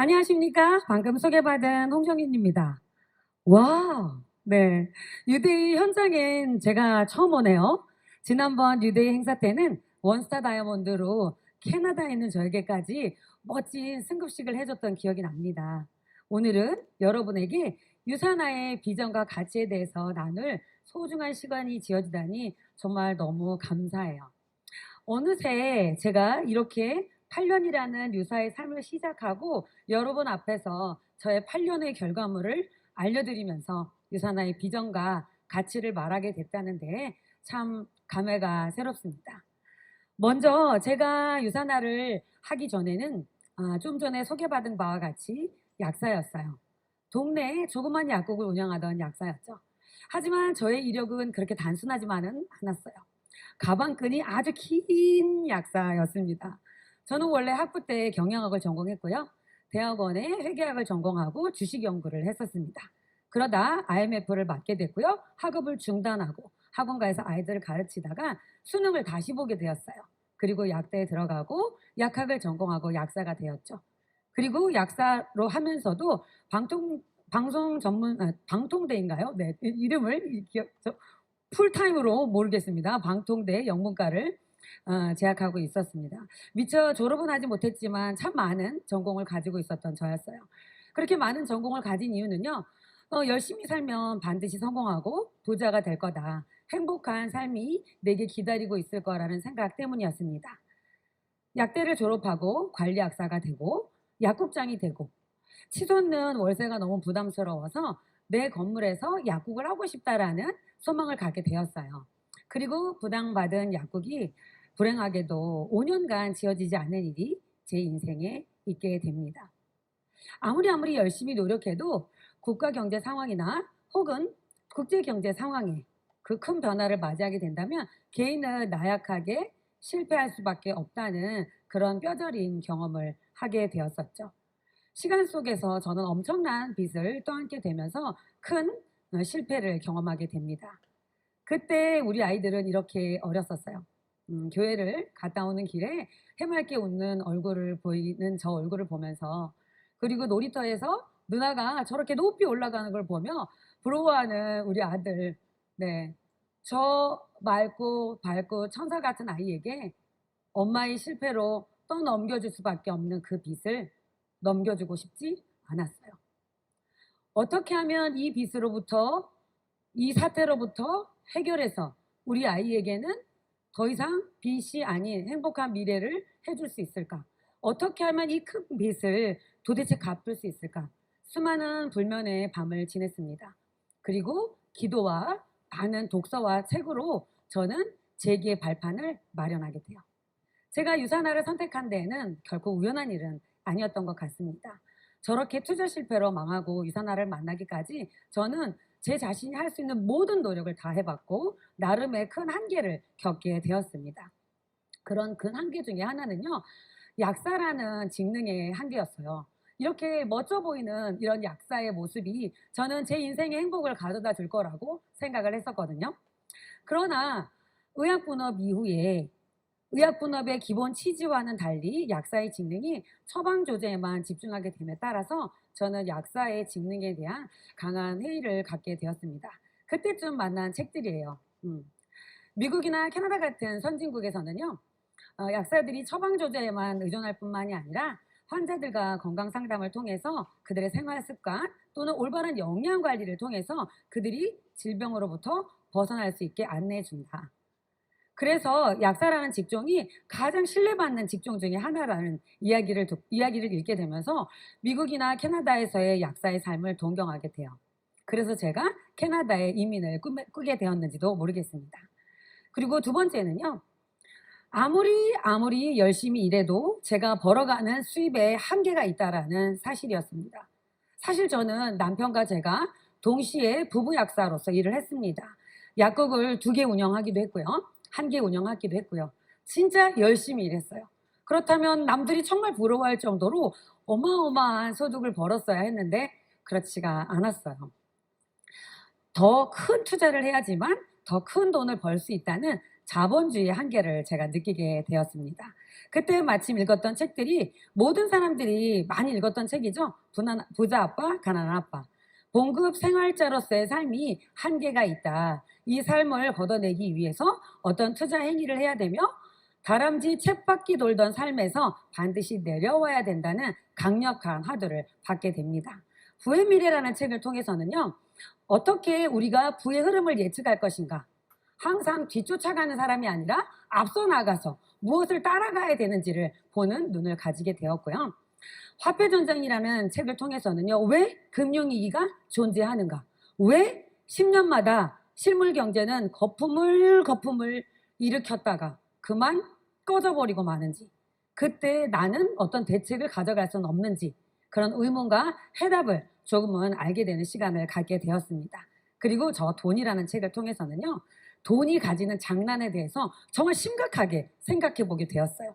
안녕하십니까? 방금 소개받은 홍정인입니다. 와, 네. 유데이 현장엔 제가 처음 오네요. 지난번 유데이 행사 때는 원스타 다이아몬드로 캐나다에 있는 저에게까지 멋진 승급식을 해줬던 기억이 납니다. 오늘은 여러분에게 유산화의 비전과 가치에 대해서 나눌 소중한 시간이 지어지다니 정말 너무 감사해요. 어느새 제가 이렇게 8년이라는 유사의 삶을 시작하고 여러분 앞에서 저의 8년의 결과물을 알려드리면서 유사나의 비전과 가치를 말하게 됐다는데 참 감회가 새롭습니다. 먼저 제가 유산화를 하기 전에는 좀 전에 소개받은 바와 같이 약사였어요. 동네에 조그만 약국을 운영하던 약사였죠. 하지만 저의 이력은 그렇게 단순하지만은 않았어요. 가방끈이 아주 긴 약사였습니다. 저는 원래 학부 때 경영학을 전공했고요. 대학원에 회계학을 전공하고 주식 연구를 했었습니다. 그러다 IMF를 맞게 됐고요. 학업을 중단하고 학원가에서 아이들을 가르치다가 수능을 다시 보게 되었어요. 그리고 약대에 들어가고 약학을 전공하고 약사가 되었죠. 그리고 약사로 하면서도 방송 전문 방통대인가요? 네, 이름을 풀타임으로 모르겠습니다. 방통대 영문과를 재학하고 있었습니다. 미처 졸업은 하지 못했지만 참 많은 전공을 가지고 있었던 저였어요. 그렇게 많은 전공을 가진 이유는요. 열심히 살면 반드시 성공하고 부자가 될 거다. 행복한 삶이 내게 기다리고 있을 거라는 생각 때문이었습니다. 약대를 졸업하고 관리학사가 되고 약국장이 되고 치솟는 월세가 너무 부담스러워서 내 건물에서 약국을 하고 싶다라는 소망을 갖게 되었어요. 그리고 부담받은 약국이 불행하게도 5년간 지어지지 않는 일이 제 인생에 있게 됩니다. 아무리 열심히 노력해도 국가 경제 상황이나 혹은 국제 경제 상황에 그 큰 변화를 맞이하게 된다면 개인은 나약하게 실패할 수밖에 없다는 그런 뼈저린 경험을 하게 되었었죠. 시간 속에서 저는 엄청난 빚을 떠안게 되면서 큰 실패를 경험하게 됩니다. 그때 우리 아이들은 이렇게 어렸었어요. 교회를 갔다 오는 길에 해맑게 웃는 얼굴을 보이는 저 얼굴을 보면서 그리고 놀이터에서 누나가 저렇게 높이 올라가는 걸 보며 부러워하는 우리 아들. 네. 저 맑고 밝고 천사 같은 아이에게 엄마의 실패로 떠넘겨줄 수밖에 없는 그 빚을 넘겨주고 싶지 않았어요. 어떻게 하면 이 빚으로부터 이 사태로부터 해결해서 우리 아이에게는 더 이상 빚이 아닌 행복한 미래를 해줄 수 있을까? 어떻게 하면 이 큰 빚을 도대체 갚을 수 있을까? 수많은 불면의 밤을 지냈습니다. 그리고 기도와 많은 독서와 책으로 저는 재기의 발판을 마련하게 돼요. 제가 유산화를 선택한 데에는 결코 우연한 일은 아니었던 것 같습니다. 저렇게 투자 실패로 망하고 유산화를 만나기까지 저는 제 자신이 할 수 있는 모든 노력을 다 해봤고 나름의 큰 한계를 겪게 되었습니다. 그런 큰 한계 중에 하나는요. 약사라는 직능의 한계였어요. 이렇게 멋져 보이는 이런 약사의 모습이 저는 제 인생의 행복을 가져다 줄 거라고 생각을 했었거든요. 그러나 의학분업 이후에 의학분업의 기본 취지와는 달리 약사의 직능이 처방 조제에만 집중하게 됨에 따라서 저는 약사의 직능에 대한 강한 회의를 갖게 되었습니다. 그때쯤 만난 책들이에요. 미국이나 캐나다 같은 선진국에서는요. 약사들이 처방 조제에만 의존할 뿐만이 아니라 환자들과 건강 상담을 통해서 그들의 생활 습관 또는 올바른 영양 관리를 통해서 그들이 질병으로부터 벗어날 수 있게 안내해 준다. 그래서 약사라는 직종이 가장 신뢰받는 직종 중에 하나라는 이야기를 읽게 되면서 미국이나 캐나다에서의 약사의 삶을 동경하게 돼요. 그래서 제가 캐나다에 이민을 꾸게 되었는지도 모르겠습니다. 그리고 두 번째는요. 아무리 열심히 일해도 제가 벌어가는 수입에 한계가 있다라는 사실이었습니다. 사실 저는 남편과 제가 동시에 부부 약사로서 일을 했습니다. 약국을 2개 운영하기도 했고요. 1개 운영하기도 했고요. 진짜 열심히 일했어요. 그렇다면 남들이 정말 부러워할 정도로 어마어마한 소득을 벌었어야 했는데 그렇지가 않았어요. 더 큰 투자를 해야지만 더 큰 돈을 벌 수 있다는 자본주의의 한계를 제가 느끼게 되었습니다. 그때 마침 읽었던 책들이 모든 사람들이 많이 읽었던 책이죠. 부자 아빠, 가난한 아빠. 봉급 생활자로서의 삶이 한계가 있다. 이 삶을 걷어내기 위해서 어떤 투자 행위를 해야 되며 다람쥐 쳇바퀴 돌던 삶에서 반드시 내려와야 된다는 강력한 화두를 받게 됩니다. 부의 미래라는 책을 통해서는요. 어떻게 우리가 부의 흐름을 예측할 것인가? 항상 뒤쫓아가는 사람이 아니라 앞서 나가서 무엇을 따라가야 되는지를 보는 눈을 가지게 되었고요. 화폐전쟁이라는 책을 통해서는요. 왜 금융위기가 존재하는가? 왜 10년마다 실물 경제는 거품을 일으켰다가 그만 꺼져버리고 마는지, 그때 나는 어떤 대책을 가져갈 수는 없는지, 그런 의문과 해답을 조금은 알게 되는 시간을 갖게 되었습니다. 그리고 저 돈이라는 책을 통해서는요. 돈이 가지는 장난에 대해서 정말 심각하게 생각해 보게 되었어요.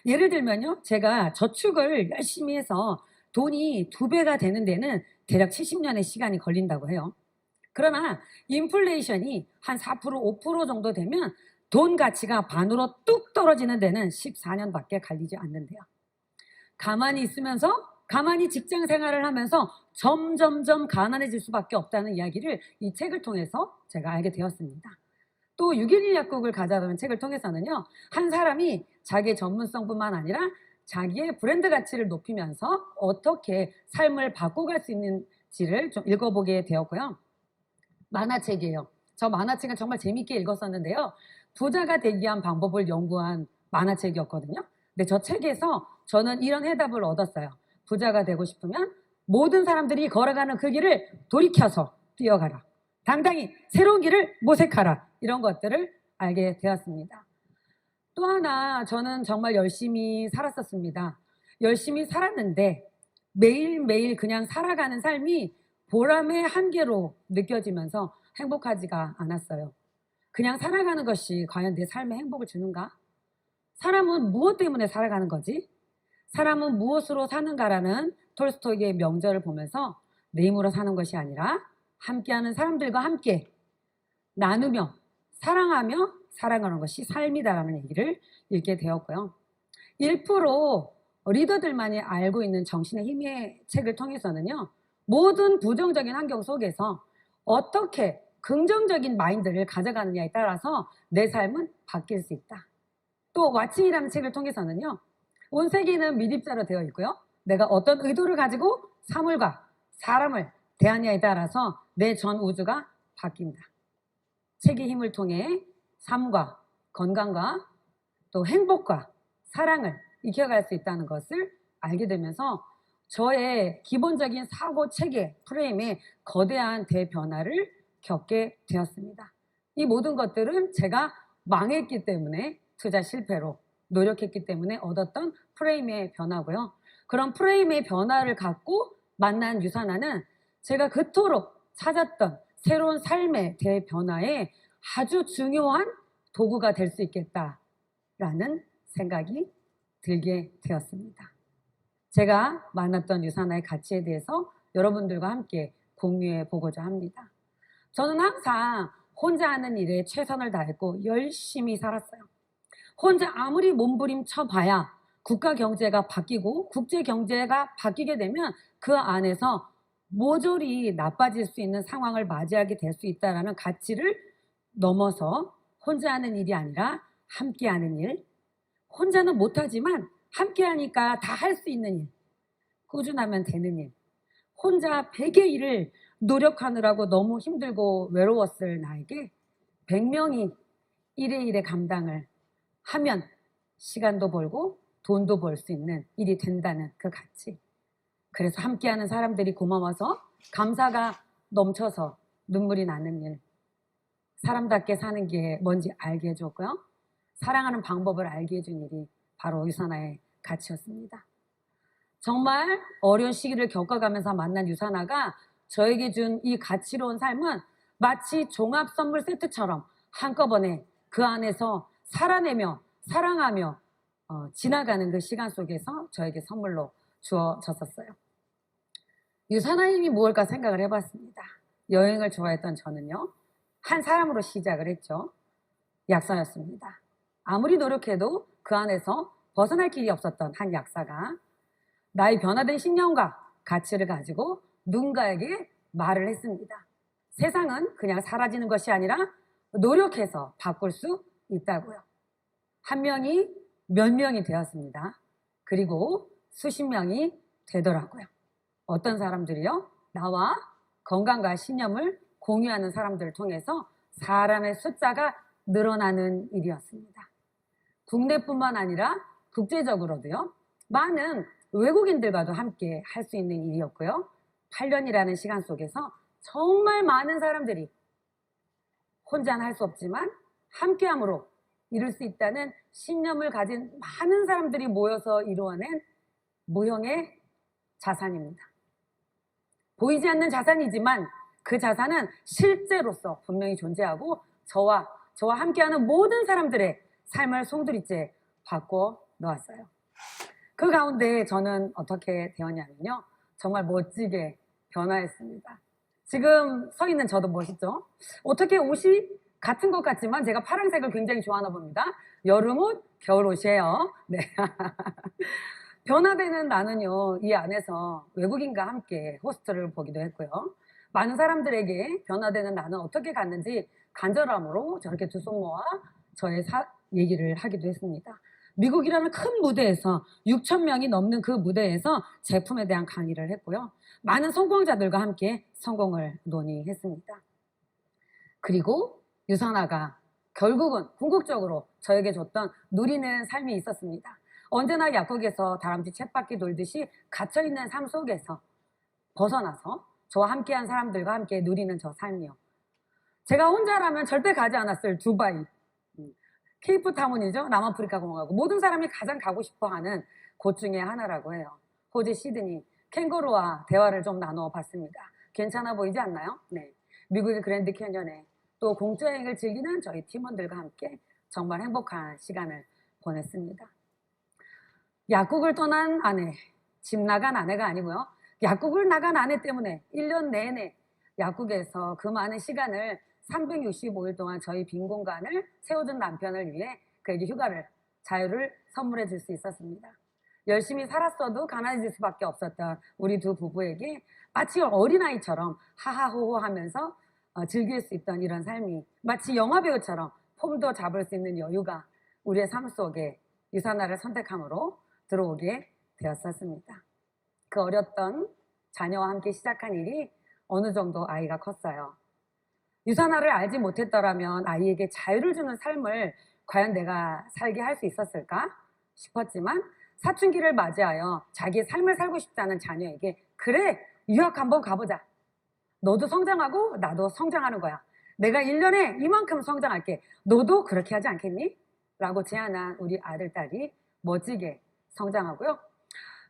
예를 들면요. 제가 저축을 열심히 해서 돈이 2배가 되는 데는 대략 70년의 시간이 걸린다고 해요. 그러나 인플레이션이 한 4%, 5% 정도 되면 돈 가치가 반으로 뚝 떨어지는 데는 14년밖에 걸리지 않는데요. 가만히 있으면서 가만히 직장 생활을 하면서 점점점 가난해질 수밖에 없다는 이야기를 이 책을 통해서 제가 알게 되었습니다. 또 6.11 약국을 가자라는 책을 통해서는요. 한 사람이 자기의 전문성뿐만 아니라 자기의 브랜드 가치를 높이면서 어떻게 삶을 바꿔갈 수 있는지를 좀 읽어보게 되었고요. 만화책이에요. 저 만화책은 정말 재밌게 읽었었는데요. 부자가 되기 위한 방법을 연구한 만화책이었거든요. 근데 저 책에서 저는 이런 해답을 얻었어요. 부자가 되고 싶으면 모든 사람들이 걸어가는 그 길을 돌이켜서 뛰어가라. 당당히 새로운 길을 모색하라. 이런 것들을 알게 되었습니다. 또 하나 저는 정말 열심히 살았었습니다. 열심히 살았는데 매일매일 그냥 살아가는 삶이 보람의 한계로 느껴지면서 행복하지가 않았어요. 그냥 살아가는 것이 과연 내 삶에 행복을 주는가? 사람은 무엇 때문에 살아가는 거지? 사람은 무엇으로 사는가라는 톨스토이의 명절을 보면서 내 힘으로 사는 것이 아니라 함께하는 사람들과 함께 나누며 사랑하며 살아가는 것이 삶이다라는 얘기를 읽게 되었고요. 1% 리더들만이 알고 있는 정신의 힘의 책을 통해서는요. 모든 부정적인 환경 속에서 어떻게 긍정적인 마인드를 가져가느냐에 따라서 내 삶은 바뀔 수 있다. 또 왓슨이라는 책을 통해서는요. 온 세계는 미립자로 되어 있고요. 내가 어떤 의도를 가지고 사물과 사람을 대하냐에 따라서 내 전 우주가 바뀐다. 책의 힘을 통해 삶과 건강과 또 행복과 사랑을 익혀갈 수 있다는 것을 알게 되면서 저의 기본적인 사고 체계 프레임에 거대한 대변화를 겪게 되었습니다. 이 모든 것들은 제가 망했기 때문에 투자 실패로 노력했기 때문에 얻었던 프레임의 변화고요. 그런 프레임의 변화를 갖고 만난 유산화는 제가 그토록 찾았던 새로운 삶의 대변화에 아주 중요한 도구가 될 수 있겠다라는 생각이 들게 되었습니다. 제가 만났던 유산화의 가치에 대해서 여러분들과 함께 공유해 보고자 합니다. 저는 항상 혼자 하는 일에 최선을 다했고 열심히 살았어요. 혼자 아무리 몸부림쳐봐야 국가 경제가 바뀌고 국제 경제가 바뀌게 되면 그 안에서 모조리 나빠질 수 있는 상황을 맞이하게 될 수 있다는 가치를 넘어서 혼자 하는 일이 아니라 함께 하는 일, 혼자는 못하지만 함께 하니까 다 할 수 있는 일, 꾸준하면 되는 일, 혼자 100의 일을 노력하느라고 너무 힘들고 외로웠을 나에게 100명이 1의 일의 감당을 하면 시간도 벌고 돈도 벌 수 있는 일이 된다는 그 가치. 그래서 함께하는 사람들이 고마워서 감사가 넘쳐서 눈물이 나는 일, 사람답게 사는 게 뭔지 알게 해줬고요. 사랑하는 방법을 알게 해준 일이 바로 유산화의 가치였습니다. 정말 어려운 시기를 겪어가면서 만난 유산화가 저에게 준 이 가치로운 삶은 마치 종합 선물 세트처럼 한꺼번에 그 안에서 살아내며 사랑하며 지나가는 그 시간 속에서 저에게 선물로 주어졌었어요. 유산화의 힘이 무엇일까 생각을 해봤습니다. 여행을 좋아했던 저는요. 한 사람으로 시작을 했죠. 약사였습니다. 아무리 노력해도 그 안에서 벗어날 길이 없었던 한 약사가 나의 변화된 신념과 가치를 가지고 누군가에게 말을 했습니다. 세상은 그냥 사라지는 것이 아니라 노력해서 바꿀 수 있다고요. 한 명이 몇 명이 되었습니다. 그리고 수십 명이 되더라고요. 어떤 사람들이요? 나와 건강과 신념을 공유하는 사람들을 통해서 사람의 숫자가 늘어나는 일이었습니다. 국내뿐만 아니라 국제적으로도요. 많은 외국인들과도 함께 할 수 있는 일이었고요. 8년이라는 시간 속에서 정말 많은 사람들이 혼자는 할 수 없지만 함께함으로 이룰 수 있다는 신념을 가진 많은 사람들이 모여서 이루어낸 무형의 자산입니다. 보이지 않는 자산이지만 그 자산은 실제로서 분명히 존재하고 저와 함께하는 모든 사람들의 삶을 송두리째 바꿔 놓았어요. 그 가운데 저는 어떻게 되었냐면요. 정말 멋지게 변화했습니다. 지금 서 있는 저도 멋있죠? 어떻게 옷이 같은 것 같지만 제가 파란색을 굉장히 좋아하나 봅니다. 여름옷, 겨울옷이에요. 네. 변화되는 나는요, 이 안에서 외국인과 함께 호스트를 보기도 했고요. 많은 사람들에게 변화되는 나는 어떻게 갔는지 간절함으로 저렇게 두 손 모아 저의 얘기를 하기도 했습니다. 미국이라는 큰 무대에서 6천 명이 넘는 그 무대에서 제품에 대한 강의를 했고요. 많은 성공자들과 함께 성공을 논의했습니다. 그리고 유선아가 결국은 궁극적으로 저에게 줬던 누리는 삶이 있었습니다. 언제나 약국에서 다람쥐 쳇바퀴 돌듯이 갇혀있는 삶 속에서 벗어나서 저와 함께한 사람들과 함께 누리는 저 삶이요. 제가 혼자라면 절대 가지 않았을 두바이, 케이프타운이죠. 남아프리카 공화국. 모든 사람이 가장 가고 싶어하는 곳 중에 하나라고 해요. 호주 시드니 캥거루와 대화를 좀 나눠봤습니다. 괜찮아 보이지 않나요? 네. 미국의 그랜드 캐년에 또 공주여행을 즐기는 저희 팀원들과 함께 정말 행복한 시간을 보냈습니다. 약국을 떠난 아내, 집 나간 아내가 아니고요. 약국을 나간 아내 때문에 1년 내내 약국에서 그 많은 시간을 365일 동안 저희 빈 공간을 채워준 남편을 위해 그에게 휴가를, 자유를 선물해 줄 수 있었습니다. 열심히 살았어도 가난해질 수밖에 없었던 우리 두 부부에게 마치 어린아이처럼 하하호호 하면서 즐길 수 있던 이런 삶이 마치 영화배우처럼 폼도 잡을 수 있는 여유가 우리의 삶 속에 유산화를 선택함으로 들어오게 되었었습니다. 그 어렸던 자녀와 함께 시작한 일이 어느 정도 아이가 컸어요. 유산화를 알지 못했더라면 아이에게 자유를 주는 삶을 과연 내가 살게 할 수 있었을까 싶었지만 사춘기를 맞이하여 자기의 삶을 살고 싶다는 자녀에게 그래, 유학 한번 가보자. 너도 성장하고 나도 성장하는 거야. 내가 1년에 이만큼 성장할게. 너도 그렇게 하지 않겠니? 라고 제안한 우리 아들, 딸이 멋지게 성장하고요.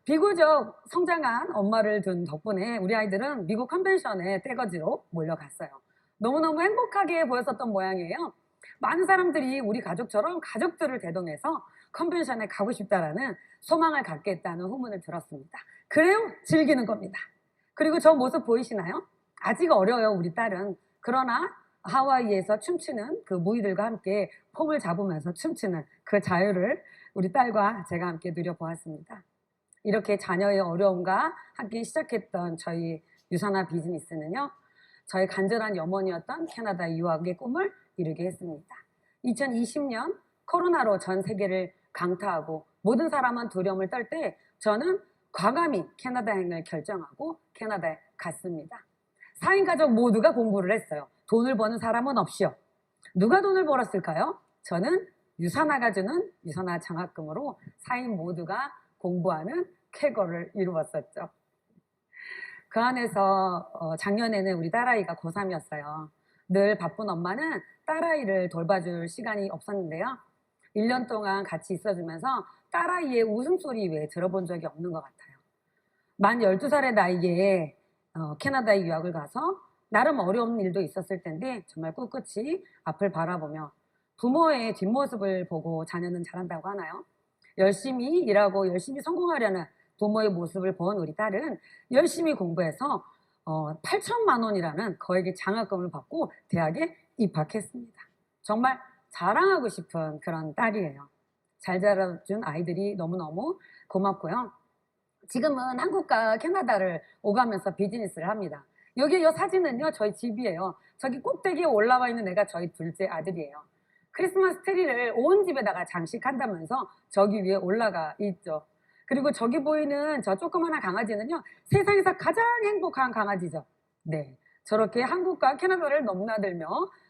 비교적 성장한 엄마를 둔 덕분에 우리 아이들은 미국 컨벤션에 떼거지로 몰려갔어요. 너무너무 행복하게 보였었던 모양이에요. 많은 사람들이 우리 가족처럼 가족들을 대동해서 컨벤션에 가고 싶다라는 소망을 갖겠다는 후문을 들었습니다. 그래요? 즐기는 겁니다. 그리고 저 모습 보이시나요? 아직 어려요, 우리 딸은. 그러나 하와이에서 춤추는 그 무희들과 함께 폼을 잡으면서 춤추는 그 자유를 우리 딸과 제가 함께 누려보았습니다. 이렇게 자녀의 어려움과 함께 시작했던 저희 유산화 비즈니스는요, 저의 간절한 염원이었던 캐나다 유학의 꿈을 이루게 했습니다. 2020년 코로나로 전 세계를 강타하고 모든 사람은 두려움을 떨 때 저는 과감히 캐나다행을 결정하고 캐나다에 갔습니다. 4인 가족 모두가 공부를 했어요. 돈을 버는 사람은 없이요. 누가 돈을 벌었을까요? 저는 유산화가 주는 유산화 장학금으로 4인 모두가 공부하는 쾌거를 이루었었죠. 그 안에서 작년에는 우리 딸아이가 고3이었어요. 늘 바쁜 엄마는 딸아이를 돌봐줄 시간이 없었는데요. 1년 동안 같이 있어주면서 딸아이의 웃음소리 외에 들어본 적이 없는 것 같아요. 만 12살의 나이에 캐나다에 유학을 가서 나름 어려운 일도 있었을 텐데 정말 꿋꿋이 앞을 바라보며 부모의 뒷모습을 보고 자녀는 잘한다고 하나요? 열심히 일하고 열심히 성공하려는 부모의 모습을 본 우리 딸은 열심히 공부해서 8천만 원이라는 거액의 장학금을 받고 대학에 입학했습니다. 정말 자랑하고 싶은 그런 딸이에요. 잘 자라준 아이들이 너무너무 고맙고요. 지금은 한국과 캐나다를 오가면서 비즈니스를 합니다. 여기 이 사진은요, 저희 집이에요. 저기 꼭대기에 올라와 있는 애가 저희 둘째 아들이에요. 크리스마스 트리를 온 집에다가 장식한다면서 저기 위에 올라가 있죠. 그리고 저기 보이는 저 조그마한 강아지는요, 세상에서 가장 행복한 강아지죠. 네. 저렇게 한국과 캐나다를 넘나들며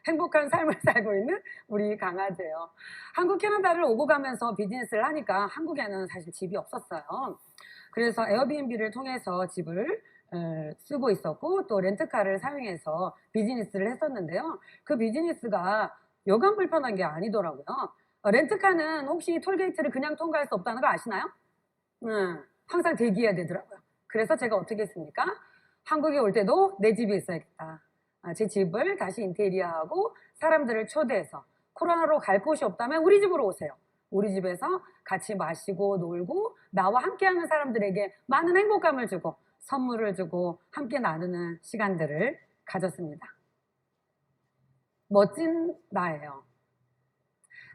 행복한 삶을 살고 있는 우리 강아지예요. 한국, 캐나다를 오고 가면서 비즈니스를 하니까 한국에는 사실 집이 없었어요. 그래서 에어비앤비를 통해서 집을 쓰고 있었고 또 렌트카를 사용해서 비즈니스를 했었는데요. 그 비즈니스가 여간 불편한 게 아니더라고요. 렌트카는 혹시 톨게이트를 그냥 통과할 수 없다는 거 아시나요? 항상 대기해야 되더라고요. 그래서 제가 어떻게 했습니까? 한국에 올 때도 내 집에 있어야겠다. 제 집을 다시 인테리어하고 사람들을 초대해서 코로나로 갈 곳이 없다면 우리 집으로 오세요. 우리 집에서 같이 마시고 놀고 나와 함께하는 사람들에게 많은 행복감을 주고 선물을 주고 함께 나누는 시간들을 가졌습니다. 멋진 나예요.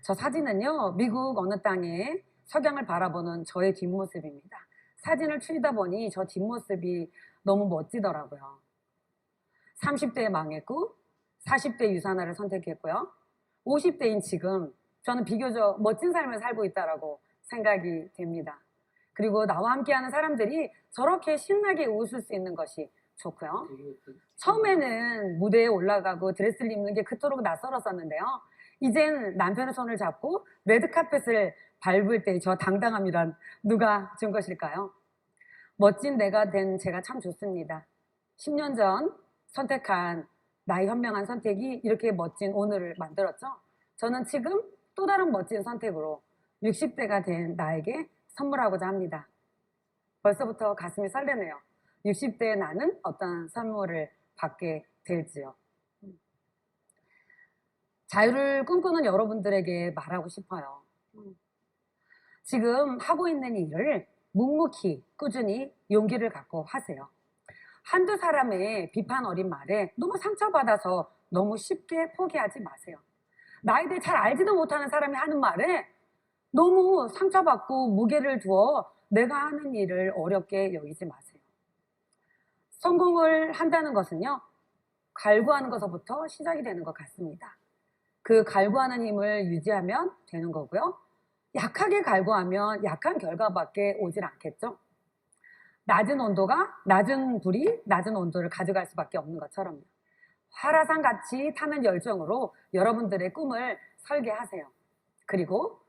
저 사진은요, 미국 어느 땅에 석양을 바라보는 저의 뒷모습입니다. 사진을 추리다 보니 저 뒷모습이 너무 멋지더라고요. 30대에 망했고 40대 유산화를 선택했고요. 50대인 지금 저는 비교적 멋진 삶을 살고 있다고 생각이 됩니다. 그리고 나와 함께하는 사람들이 저렇게 신나게 웃을 수 있는 것이 좋고요. 처음에는 무대에 올라가고 드레스를 입는 게 그토록 낯설었었는데요. 이젠 남편의 손을 잡고 레드카펫을 밟을 때 저 당당함이란 누가 준 것일까요? 멋진 내가 된 제가 참 좋습니다. 10년 전 선택한 나의 현명한 선택이 이렇게 멋진 오늘을 만들었죠. 저는 지금 또 다른 멋진 선택으로 60대가 된 나에게 선물하고자 합니다. 벌써부터 가슴이 설레네요. 60대의 나는 어떤 선물을 받게 될지요. 자유를 꿈꾸는 여러분들에게 말하고 싶어요. 지금 하고 있는 일을 묵묵히 꾸준히 용기를 갖고 하세요. 한두 사람의 비판 어린 말에 너무 상처받아서 너무 쉽게 포기하지 마세요. 나에 대해 잘 알지도 못하는 사람이 하는 말에 너무 상처받고 무게를 두어 내가 하는 일을 어렵게 여기지 마세요. 성공을 한다는 것은요, 갈구하는 것부터 시작이 되는 것 같습니다. 그 갈구하는 힘을 유지하면 되는 거고요. 약하게 갈구하면 약한 결과밖에 오질 않겠죠. 낮은 온도가 낮은 불이 낮은 온도를 가져갈 수밖에 없는 것처럼요. 화라산 같이 타는 열정으로 여러분들의 꿈을 설계하세요. 그리고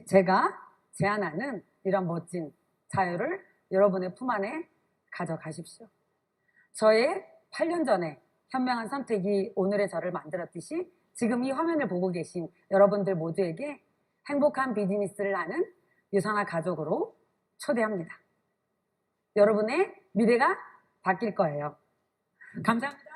제가 제안하는 이런 멋진 자유를 여러분의 품 안에 가져가십시오. 저의 8년 전에 현명한 선택이 오늘의 저를 만들었듯이 지금 이 화면을 보고 계신 여러분들 모두에게 행복한 비즈니스를 하는 유산화 가족으로 초대합니다. 여러분의 미래가 바뀔 거예요. 감사합니다.